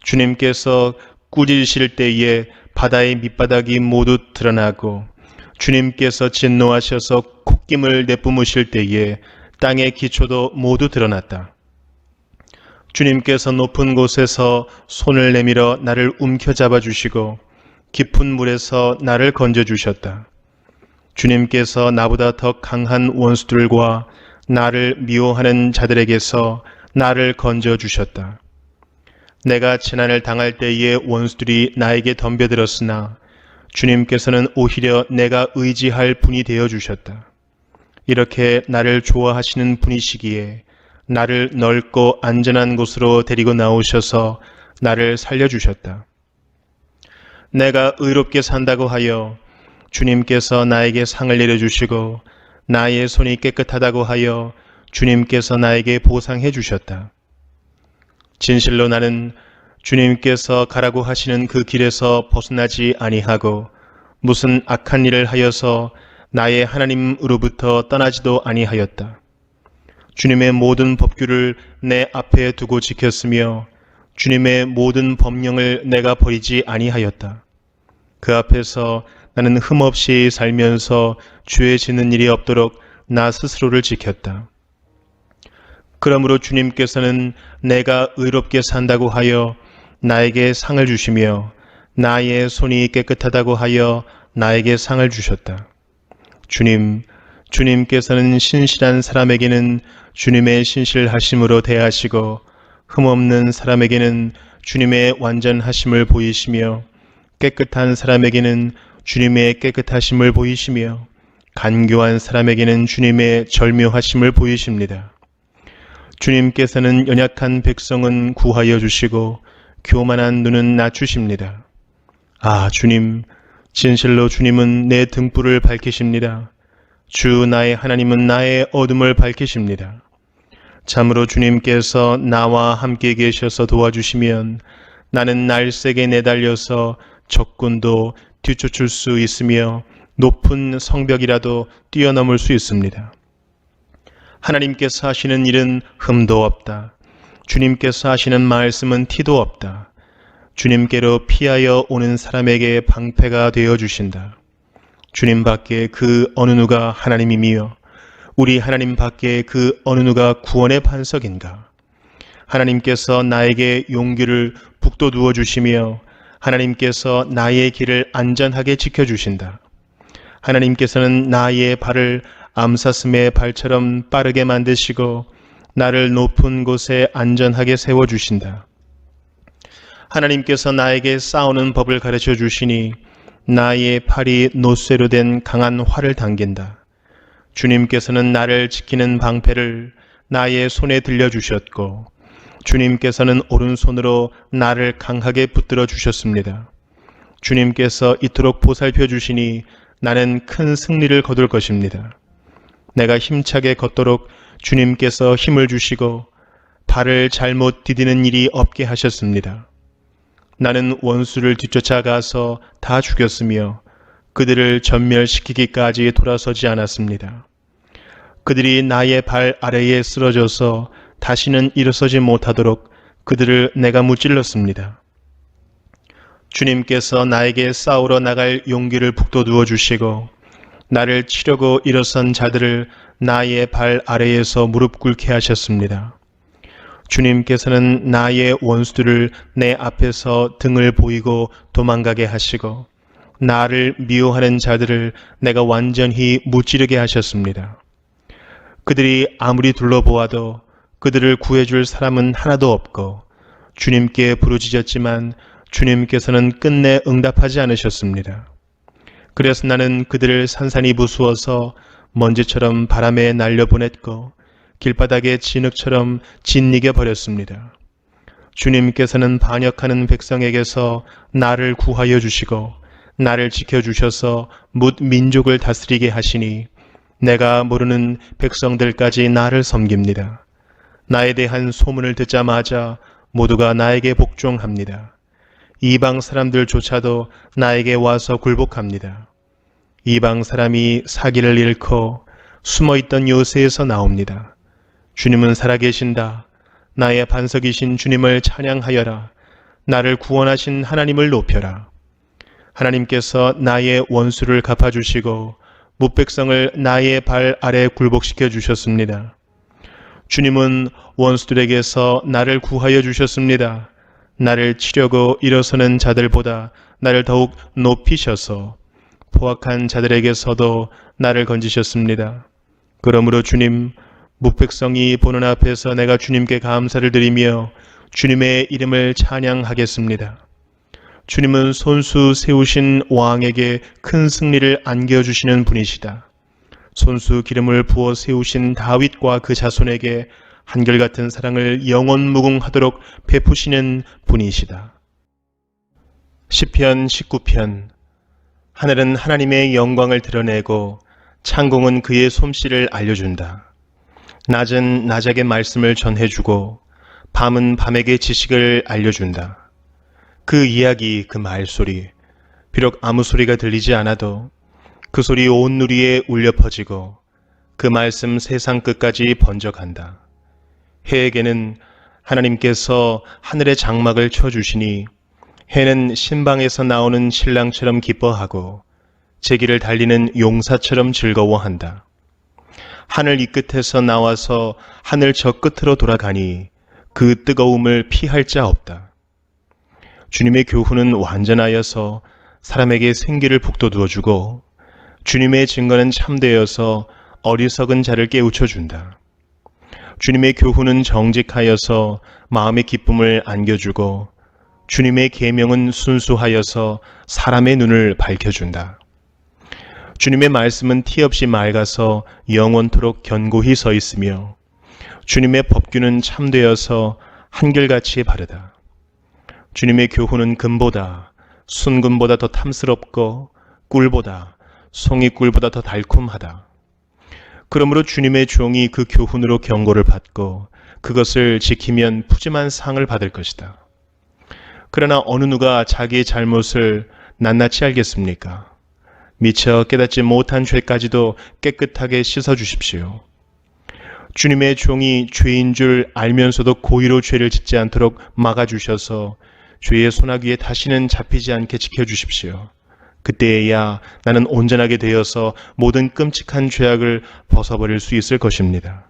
S1: 주님께서 꾸짖으실 때에 바다의 밑바닥이 모두 드러나고 주님께서 진노하셔서 콧김을 내뿜으실 때에 땅의 기초도 모두 드러났다. 주님께서 높은 곳에서 손을 내밀어 나를 움켜잡아 주시고 깊은 물에서 나를 건져 주셨다. 주님께서 나보다 더 강한 원수들과 나를 미워하는 자들에게서 나를 건져 주셨다. 내가 재난을 당할 때에 원수들이 나에게 덤벼들었으나 주님께서는 오히려 내가 의지할 분이 되어 주셨다. 이렇게 나를 좋아하시는 분이시기에 나를 넓고 안전한 곳으로 데리고 나오셔서 나를 살려주셨다. 내가 의롭게 산다고 하여 주님께서 나에게 상을 내려주시고 나의 손이 깨끗하다고 하여 주님께서 나에게 보상해 주셨다. 진실로 나는 주님께서 가라고 하시는 그 길에서 벗어나지 아니하고 무슨 악한 일을 하여서 나의 하나님으로부터 떠나지도 아니하였다. 주님의 모든 법규를 내 앞에 두고 지켰으며 주님의 모든 법령을 내가 버리지 아니하였다. 그 앞에서 나는 흠없이 살면서 죄 짓는 일이 없도록 나 스스로를 지켰다. 그러므로 주님께서는 내가 의롭게 산다고 하여 나에게 상을 주시며 나의 손이 깨끗하다고 하여 나에게 상을 주셨다. 주님께서는 신실한 사람에게는 주님의 신실하심으로 대하시고 흠없는 사람에게는 주님의 완전하심을 보이시며 깨끗한 사람에게는 주님의 깨끗하심을 보이시며 간교한 사람에게는 주님의 절묘하심을 보이십니다. 주님께서는 연약한 백성은 구하여 주시고 교만한 눈은 낮추십니다. 아, 주님, 진실로 주님은 내 등불을 밝히십니다. 주 나의 하나님은 나의 어둠을 밝히십니다. 참으로 주님께서 나와 함께 계셔서 도와주시면 나는 날쌔게 내달려서 적군도 뒤쫓을 수 있으며 높은 성벽이라도 뛰어넘을 수 있습니다. 하나님께서 하시는 일은 흠도 없다. 주님께서 하시는 말씀은 티도 없다. 주님께로 피하여 오는 사람에게 방패가 되어 주신다. 주님 밖에 그 어느 누가 하나님이며 우리 하나님 밖에 그 어느 누가 구원의 반석인가. 하나님께서 나에게 용기를 북돋우어 주시며 하나님께서 나의 길을 안전하게 지켜주신다. 하나님께서는 나의 발을 암사슴의 발처럼 빠르게 만드시고 나를 높은 곳에 안전하게 세워주신다. 하나님께서 나에게 싸우는 법을 가르쳐 주시니 나의 팔이 노쇠로 된 강한 활을 당긴다. 주님께서는 나를 지키는 방패를 나의 손에 들려주셨고 주님께서는 오른손으로 나를 강하게 붙들어 주셨습니다. 주님께서 이토록 보살펴 주시니 나는 큰 승리를 거둘 것입니다. 내가 힘차게 걷도록 주님께서 힘을 주시고 발을 잘못 디디는 일이 없게 하셨습니다. 나는 원수를 뒤쫓아가서 다 죽였으며 그들을 전멸시키기까지 돌아서지 않았습니다. 그들이 나의 발 아래에 쓰러져서 다시는 일어서지 못하도록 그들을 내가 무찔렀습니다. 주님께서 나에게 싸우러 나갈 용기를 북돋우어 주시고 나를 치려고 일어선 자들을 나의 발 아래에서 무릎 꿇게 하셨습니다. 주님께서는 나의 원수들을 내 앞에서 등을 보이고 도망가게 하시고 나를 미워하는 자들을 내가 완전히 무찌르게 하셨습니다. 그들이 아무리 둘러보아도 그들을 구해줄 사람은 하나도 없고 주님께 부르짖었지만 주님께서는 끝내 응답하지 않으셨습니다. 그래서 나는 그들을 산산이 부수어서 먼지처럼 바람에 날려보냈고 길바닥에 진흙처럼 짓이겨 버렸습니다. 주님께서는 반역하는 백성에게서 나를 구하여 주시고 나를 지켜주셔서 뭇 민족을 다스리게 하시니 내가 모르는 백성들까지 나를 섬깁니다. 나에 대한 소문을 듣자마자 모두가 나에게 복종합니다. 이방 사람들조차도 나에게 와서 굴복합니다. 이방 사람이 사기를 잃고 숨어있던 요새에서 나옵니다. 주님은 살아계신다. 나의 반석이신 주님을 찬양하여라. 나를 구원하신 하나님을 높여라. 하나님께서 나의 원수를 갚아주시고 무백성을 나의 발 아래 굴복시켜 주셨습니다. 주님은 원수들에게서 나를 구하여 주셨습니다. 나를 치려고 일어서는 자들보다 나를 더욱 높이셔서 포악한 자들에게서도 나를 건지셨습니다. 그러므로 주님, 무백성이 보는 앞에서 내가 주님께 감사를 드리며 주님의 이름을 찬양하겠습니다. 주님은 손수 세우신 왕에게 큰 승리를 안겨주시는 분이시다. 손수 기름을 부어 세우신 다윗과 그 자손에게 한결같은 사랑을 영원무궁하도록 베푸시는 분이시다. 시편 19편. 하늘은 하나님의 영광을 드러내고 창공은 그의 솜씨를 알려준다. 낮은 낮에게 말씀을 전해주고 밤은 밤에게 지식을 알려준다. 그 이야기, 그 말소리, 비록 아무 소리가 들리지 않아도 그 소리 온 누리에 울려 퍼지고 그 말씀 세상 끝까지 번져간다. 해에게는 하나님께서 하늘의 장막을 쳐주시니 해는 신방에서 나오는 신랑처럼 기뻐하고 제기를 달리는 용사처럼 즐거워한다. 하늘 이 끝에서 나와서 하늘 저 끝으로 돌아가니 그 뜨거움을 피할 자 없다. 주님의 교훈은 완전하여서 사람에게 생기를 북돋워주고 주님의 증거는 참되어서 어리석은 자를 깨우쳐준다. 주님의 교훈은 정직하여서 마음의 기쁨을 안겨주고 주님의 계명은 순수하여서 사람의 눈을 밝혀준다. 주님의 말씀은 티없이 맑아서 영원토록 견고히 서 있으며 주님의 법규는 참되어서 한결같이 바르다. 주님의 교훈은 금보다 순금보다 더 탐스럽고 꿀보다 송이꿀보다 더 달콤하다. 그러므로 주님의 종이 그 교훈으로 경고를 받고 그것을 지키면 푸짐한 상을 받을 것이다. 그러나 어느 누가 자기의 잘못을 낱낱이 알겠습니까? 미처 깨닫지 못한 죄까지도 깨끗하게 씻어주십시오. 주님의 종이 죄인 줄 알면서도 고의로 죄를 짓지 않도록 막아주셔서 죄의 소나기에 다시는 잡히지 않게 지켜주십시오. 그때에야 나는 온전하게 되어서 모든 끔찍한 죄악을 벗어버릴 수 있을 것입니다.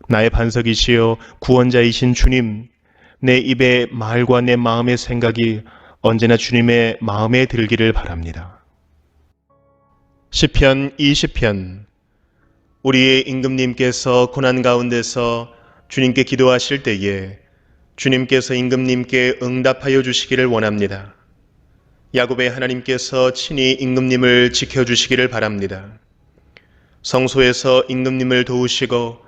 S1: 나의 반석이시여 구원자이신 주님, 내 입의 말과 내 마음의 생각이 언제나 주님의 마음에 들기를 바랍니다. 시편 20편. 우리의 임금님께서 고난 가운데서 주님께 기도하실 때에 주님께서 임금님께 응답하여 주시기를 원합니다. 야곱의 하나님께서 친히 임금님을 지켜주시기를 바랍니다. 성소에서 임금님을 도우시고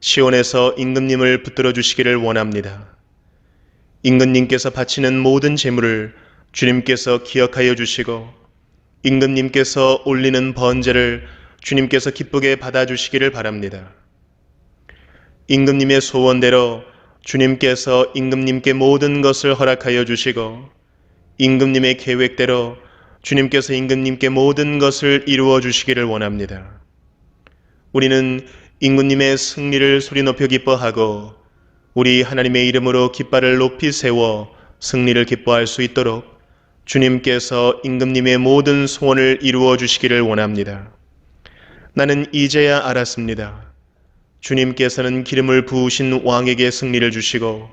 S1: 시온에서 임금님을 붙들어 주시기를 원합니다. 임금님께서 바치는 모든 제물을 주님께서 기억하여 주시고 임금님께서 올리는 번제를 주님께서 기쁘게 받아주시기를 바랍니다. 임금님의 소원대로 주님께서 임금님께 모든 것을 허락하여 주시고 임금님의 계획대로 주님께서 임금님께 모든 것을 이루어 주시기를 원합니다. 우리는 임금님의 승리를 소리 높여 기뻐하고 우리 하나님의 이름으로 깃발을 높이 세워 승리를 기뻐할 수 있도록 주님께서 임금님의 모든 소원을 이루어 주시기를 원합니다. 나는 이제야 알았습니다. 주님께서는 기름을 부으신 왕에게 승리를 주시고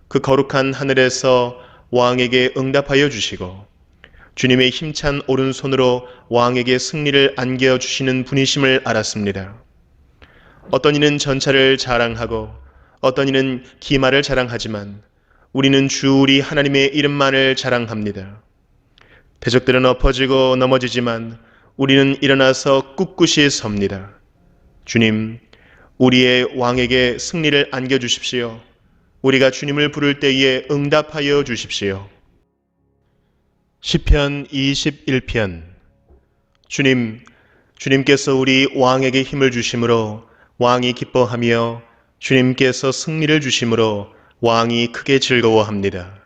S1: 그 거룩한 하늘에서 왕에게 응답하여 주시고 주님의 힘찬 오른손으로 왕에게 승리를 안겨주시는 분이심을 알았습니다. 어떤 이는 전차를 자랑하고 어떤 이는 기마를 자랑하지만 우리는 주 우리 하나님의 이름만을 자랑합니다. 대적들은 엎어지고 넘어지지만 우리는 일어나서 꿋꿋이 섭니다. 주님, 우리의 왕에게 승리를 안겨주십시오. 우리가 주님을 부를 때에 응답하여 주십시오. 시편 21편. 주님께서 우리 왕에게 힘을 주심으로 왕이 기뻐하며 주님께서 승리를 주심으로 왕이 크게 즐거워합니다.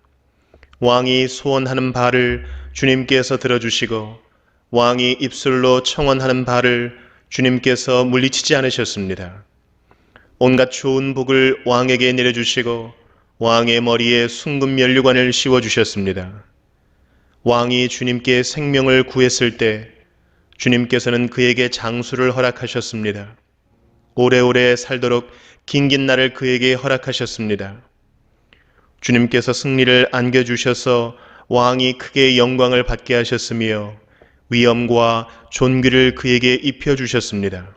S1: 왕이 소원하는 바를 주님께서 들어주시고 왕이 입술로 청원하는 바를 주님께서 물리치지 않으셨습니다. 온갖 좋은 복을 왕에게 내려주시고 왕의 머리에 숭금 면류관을 씌워주셨습니다. 왕이 주님께 생명을 구했을 때 주님께서는 그에게 장수를 허락하셨습니다. 오래오래 살도록 긴긴 날을 그에게 허락하셨습니다. 주님께서 승리를 안겨주셔서 왕이 크게 영광을 받게 하셨으며 위엄과 존귀를 그에게 입혀주셨습니다.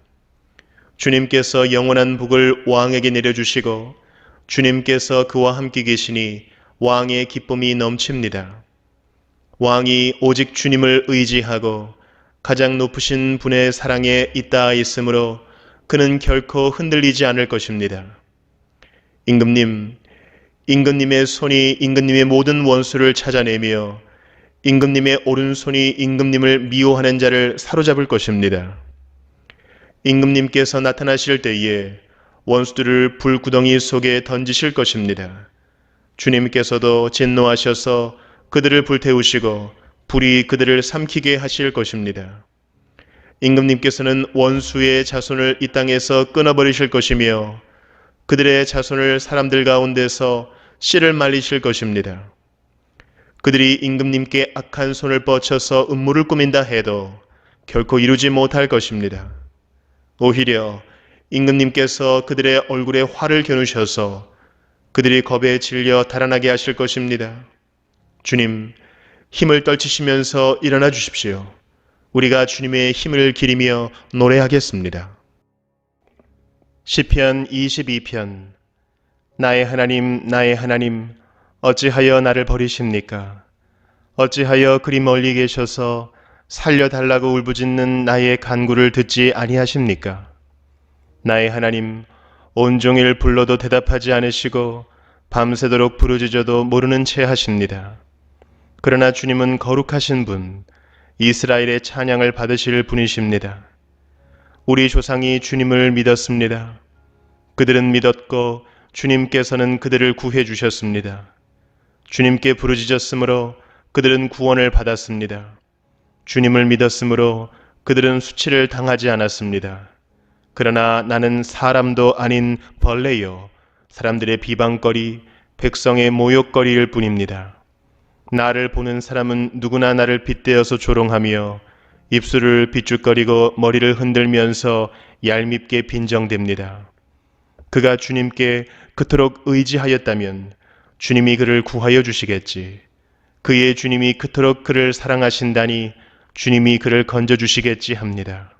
S1: 주님께서 영원한 복을 왕에게 내려주시고 주님께서 그와 함께 계시니 왕의 기쁨이 넘칩니다. 왕이 오직 주님을 의지하고 가장 높으신 분의 사랑에 잇닿아 있으므로 그는 결코 흔들리지 않을 것입니다. 임금님의 손이 임금님의 모든 원수를 찾아내며 임금님의 오른손이 임금님을 미워하는 자를 사로잡을 것입니다. 임금님께서 나타나실 때에 원수들을 불구덩이 속에 던지실 것입니다. 주님께서도 진노하셔서 그들을 불태우시고 불이 그들을 삼키게 하실 것입니다. 임금님께서는 원수의 자손을 이 땅에서 끊어버리실 것이며 그들의 자손을 사람들 가운데서 씨를 말리실 것입니다. 그들이 임금님께 악한 손을 뻗쳐서 음모를 꾸민다 해도 결코 이루지 못할 것입니다. 오히려 임금님께서 그들의 얼굴에 화를 겨누셔서 그들이 겁에 질려 달아나게 하실 것입니다. 주님, 힘을 떨치시면서 일어나 주십시오. 우리가 주님의 힘을 기리며 노래하겠습니다. 시편 22편. 나의 하나님, 어찌하여 나를 버리십니까? 어찌하여 그리 멀리 계셔서 살려달라고 울부짖는 나의 간구를 듣지 아니하십니까? 나의 하나님, 온종일 불러도 대답하지 않으시고 밤새도록 부르짖어도 모르는 채 하십니다. 그러나 주님은 거룩하신 분, 이스라엘의 찬양을 받으실 분이십니다. 우리 조상이 주님을 믿었습니다. 그들은 믿었고 주님께서는 그들을 구해 주셨습니다. 주님께 부르짖었으므로 그들은 구원을 받았습니다. 주님을 믿었으므로 그들은 수치를 당하지 않았습니다. 그러나 나는 사람도 아닌 벌레요, 사람들의 비방거리, 백성의 모욕거리일 뿐입니다. 나를 보는 사람은 누구나 나를 빗대어서 조롱하며 입술을 비죽거리고 머리를 흔들면서 얄밉게 빈정댑니다. 그가 주님께 그토록 의지하였다면 주님이 그를 구하여 주시겠지. 그의 주님이 그토록 그를 사랑하신다니 주님이 그를 건져주시겠지 합니다.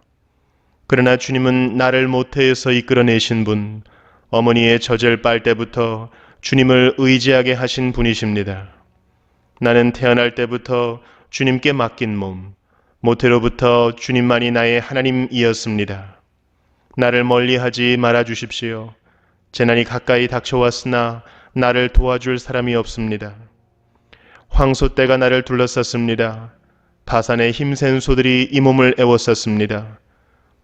S1: 그러나 주님은 나를 모태에서 이끌어내신 분, 어머니의 젖을 빨 때부터 주님을 의지하게 하신 분이십니다. 나는 태어날 때부터 주님께 맡긴 몸, 모태로부터 주님만이 나의 하나님이었습니다. 나를 멀리하지 말아 주십시오. 재난이 가까이 닥쳐왔으나 나를 도와줄 사람이 없습니다. 황소떼가 나를 둘러쌌습니다. 바산의 힘센 소들이 이 몸을 애워쌌습니다.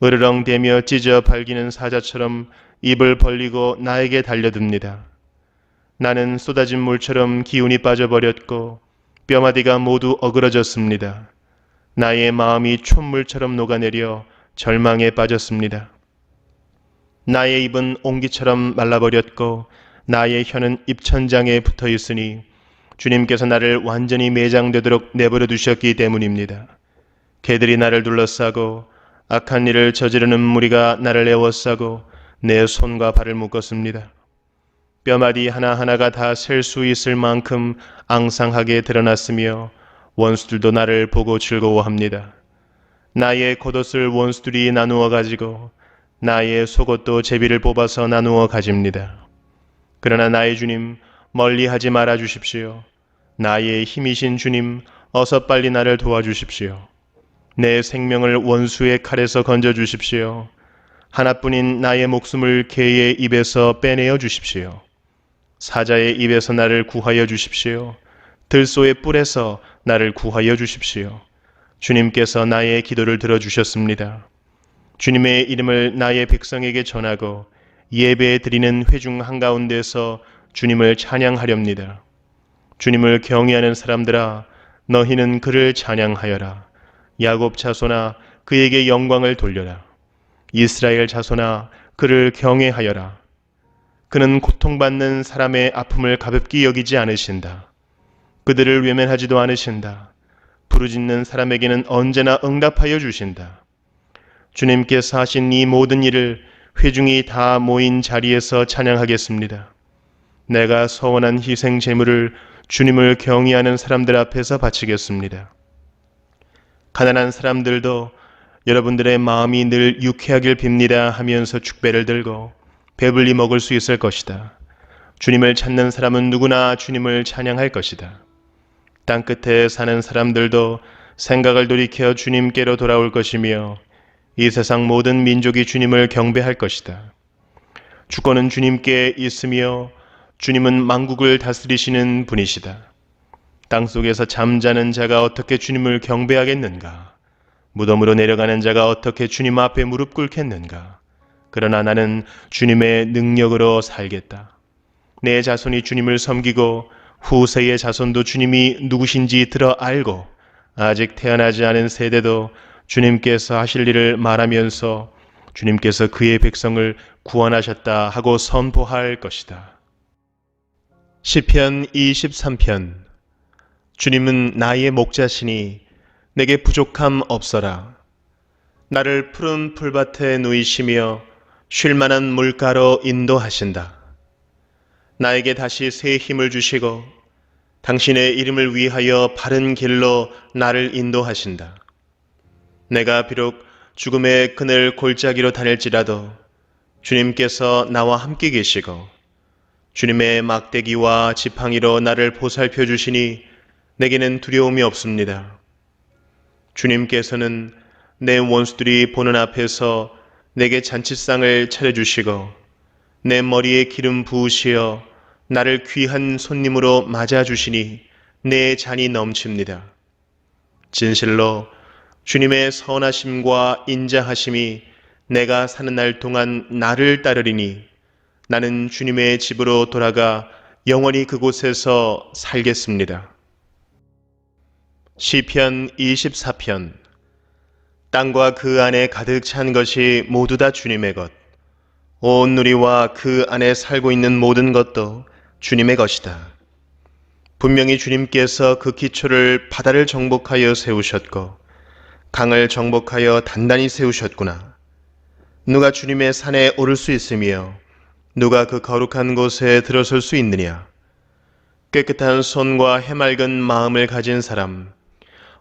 S1: 으르렁대며 찢어 발기는 사자처럼 입을 벌리고 나에게 달려듭니다. 나는 쏟아진 물처럼 기운이 빠져버렸고 뼈마디가 모두 어그러졌습니다. 나의 마음이 촛물처럼 녹아내려 절망에 빠졌습니다. 나의 입은 옹기처럼 말라버렸고 나의 혀는 입천장에 붙어 있으니 주님께서 나를 완전히 매장되도록 내버려 두셨기 때문입니다. 개들이 나를 둘러싸고 악한 일을 저지르는 무리가 나를 에워싸고 내 손과 발을 묶었습니다. 뼈마디 하나하나가 다 셀 수 있을 만큼 앙상하게 드러났으며 원수들도 나를 보고 즐거워합니다. 나의 겉옷을 원수들이 나누어 가지고 나의 속옷도 제비를 뽑아서 나누어 가집니다. 그러나 나의 주님, 멀리하지 말아 주십시오. 나의 힘이신 주님, 어서 빨리 나를 도와주십시오. 내 생명을 원수의 칼에서 건져 주십시오. 하나뿐인 나의 목숨을 개의 입에서 빼내어 주십시오. 사자의 입에서 나를 구하여 주십시오. 들소의 뿔에서 나를 구하여 주십시오. 주님께서 나의 기도를 들어주셨습니다. 주님의 이름을 나의 백성에게 전하고 예배 드리는 회중 한가운데서 주님을 찬양하렵니다. 주님을 경외하는 사람들아, 너희는 그를 찬양하여라. 야곱 자손아, 그에게 영광을 돌려라. 이스라엘 자손아, 그를 경외하여라. 그는 고통받는 사람의 아픔을 가볍게 여기지 않으신다. 그들을 외면하지도 않으신다. 부르짖는 사람에게는 언제나 응답하여 주신다. 주님께서 하신 이 모든 일을 회중이 다 모인 자리에서 찬양하겠습니다. 내가 서원한 희생 제물을 주님을 경외하는 사람들 앞에서 바치겠습니다. 가난한 사람들도 여러분들의 마음이 늘 유쾌하길 빕니다 하면서 축배를 들고 배불리 먹을 수 있을 것이다. 주님을 찾는 사람은 누구나 주님을 찬양할 것이다. 땅끝에 사는 사람들도 생각을 돌이켜 주님께로 돌아올 것이며 이 세상 모든 민족이 주님을 경배할 것이다. 주권은 주님께 있으며 주님은 만국을 다스리시는 분이시다. 땅속에서 잠자는 자가 어떻게 주님을 경배하겠는가? 무덤으로 내려가는 자가 어떻게 주님 앞에 무릎 꿇겠는가? 그러나 나는 주님의 능력으로 살겠다. 내 자손이 주님을 섬기고 후세의 자손도 주님이 누구신지 들어 알고 아직 태어나지 않은 세대도 주님께서 하실 일을 말하면서 주님께서 그의 백성을 구원하셨다 하고 선포할 것이다. 시편 23편. 주님은 나의 목자시니 내게 부족함 없어라. 나를 푸른 풀밭에 누이시며 쉴 만한 물가로 인도하신다. 나에게 다시 새 힘을 주시고 당신의 이름을 위하여 바른 길로 나를 인도하신다. 내가 비록 죽음의 그늘 골짜기로 다닐지라도 주님께서 나와 함께 계시고 주님의 막대기와 지팡이로 나를 보살펴 주시니 내게는 두려움이 없습니다. 주님께서는 내 원수들이 보는 앞에서 내게 잔치상을 차려주시고 내 머리에 기름 부으시어 나를 귀한 손님으로 맞아주시니 내 잔이 넘칩니다. 진실로 주님의 선하심과 인자하심이 내가 사는 날 동안 나를 따르리니 나는 주님의 집으로 돌아가 영원히 그곳에서 살겠습니다. 시편 24편. 땅과 그 안에 가득 찬 것이 모두 다 주님의 것. 온 누리와 그 안에 살고 있는 모든 것도 주님의 것이다. 분명히 주님께서 그 기초를 바다를 정복하여 세우셨고 강을 정복하여 단단히 세우셨구나. 누가 주님의 산에 오를 수 있으며 누가 그 거룩한 곳에 들어설 수 있느냐. 깨끗한 손과 해맑은 마음을 가진 사람,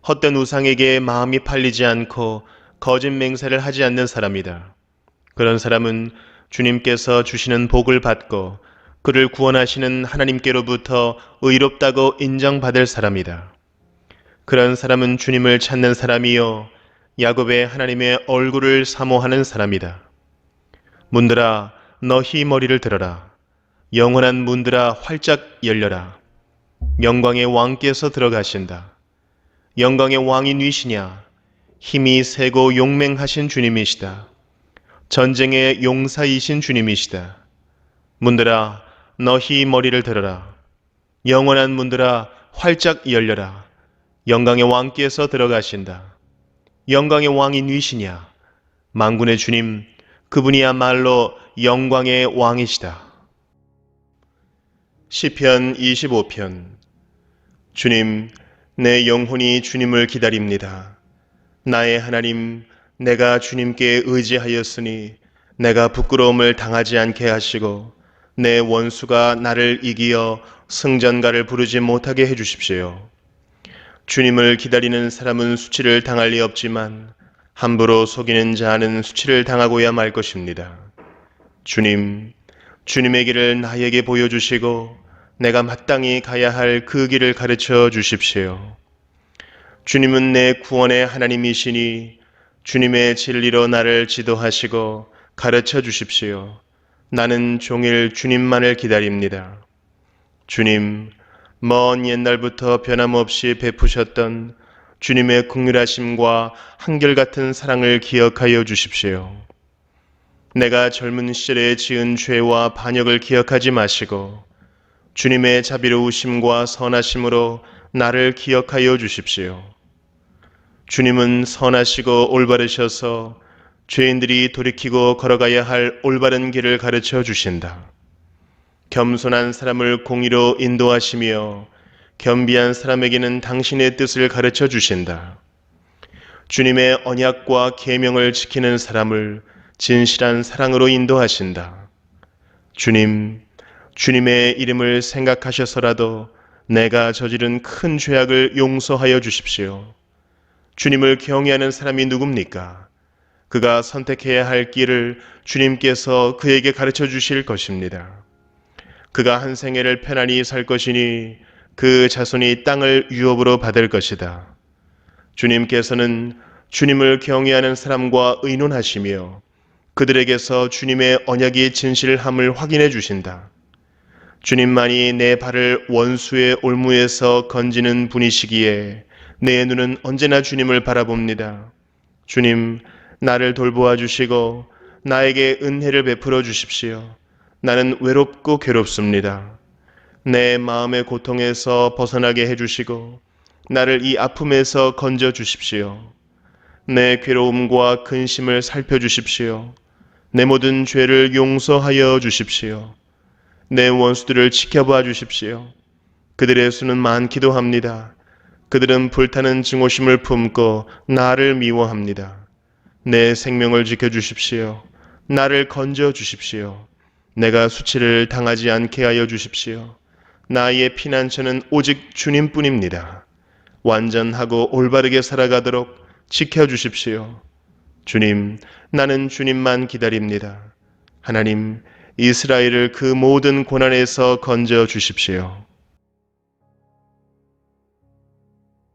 S1: 헛된 우상에게 마음이 팔리지 않고 거짓 맹세를 하지 않는 사람이다. 그런 사람은 주님께서 주시는 복을 받고 그를 구원하시는 하나님께로부터 의롭다고 인정받을 사람이다. 그런 사람은 주님을 찾는 사람이요 야곱의 하나님의 얼굴을 사모하는 사람이다. 문들아 너희 머리를 들어라. 영원한 문들아 활짝 열려라. 영광의 왕께서 들어가신다. 영광의 왕이 누이시냐? 힘이 세고 용맹하신 주님이시다. 전쟁의 용사이신 주님이시다. 문들아 너희 머리를 들어라. 영원한 문들아 활짝 열려라. 영광의 왕께서 들어가신다. 영광의 왕이 누이시냐? 만군의 주님, 그분이야말로 영광의 왕이시다. 시편 25편. 주님, 내 영혼이 주님을 기다립니다. 나의 하나님, 내가 주님께 의지하였으니 내가 부끄러움을 당하지 않게 하시고 내 원수가 나를 이기어 승전가를 부르지 못하게 해주십시오. 주님을 기다리는 사람은 수치를 당할 리 없지만 함부로 속이는 자는 수치를 당하고야 말 것입니다. 주님, 주님의 길을 나에게 보여주시고 내가 마땅히 가야 할 그 길을 가르쳐 주십시오. 주님은 내 구원의 하나님이시니 주님의 진리로 나를 지도하시고 가르쳐 주십시오. 나는 종일 주님만을 기다립니다. 주님, 먼 옛날부터 변함없이 베푸셨던 주님의 긍휼하심과 한결같은 사랑을 기억하여 주십시오. 내가 젊은 시절에 지은 죄와 반역을 기억하지 마시고 주님의 자비로우심과 선하심으로 나를 기억하여 주십시오. 주님은 선하시고 올바르셔서 죄인들이 돌이키고 걸어가야 할 올바른 길을 가르쳐 주신다. 겸손한 사람을 공의로 인도하시며 겸비한 사람에게는 당신의 뜻을 가르쳐 주신다. 주님의 언약과 계명을 지키는 사람을 진실한 사랑으로 인도하신다. 주님, 주님의 이름을 생각하셔서라도 내가 저지른 큰 죄악을 용서하여 주십시오. 주님을 경외하는 사람이 누굽니까? 그가 선택해야 할 길을 주님께서 그에게 가르쳐 주실 것입니다. 그가 한 생애를 편안히 살 것이니 그 자손이 땅을 유업으로 받을 것이다. 주님께서는 주님을 경외하는 사람과 의논하시며 그들에게서 주님의 언약이 진실함을 확인해 주신다. 주님만이 내 발을 원수의 올무에서 건지는 분이시기에 내 눈은 언제나 주님을 바라봅니다. 주님, 나를 돌보아 주시고 나에게 은혜를 베풀어 주십시오. 나는 외롭고 괴롭습니다. 내 마음의 고통에서 벗어나게 해주시고 나를 이 아픔에서 건져 주십시오. 내 괴로움과 근심을 살펴주십시오. 내 모든 죄를 용서하여 주십시오. 내 원수들을 지켜봐 주십시오. 그들의 수는 많기도 합니다. 그들은 불타는 증오심을 품고 나를 미워합니다. 내 생명을 지켜주십시오. 나를 건져 주십시오. 내가 수치를 당하지 않게 하여 주십시오. 나의 피난처는 오직 주님뿐입니다. 완전하고 올바르게 살아가도록 지켜주십시오. 주님, 나는 주님만 기다립니다. 하나님, 이스라엘을 그 모든 고난에서 건져 주십시오.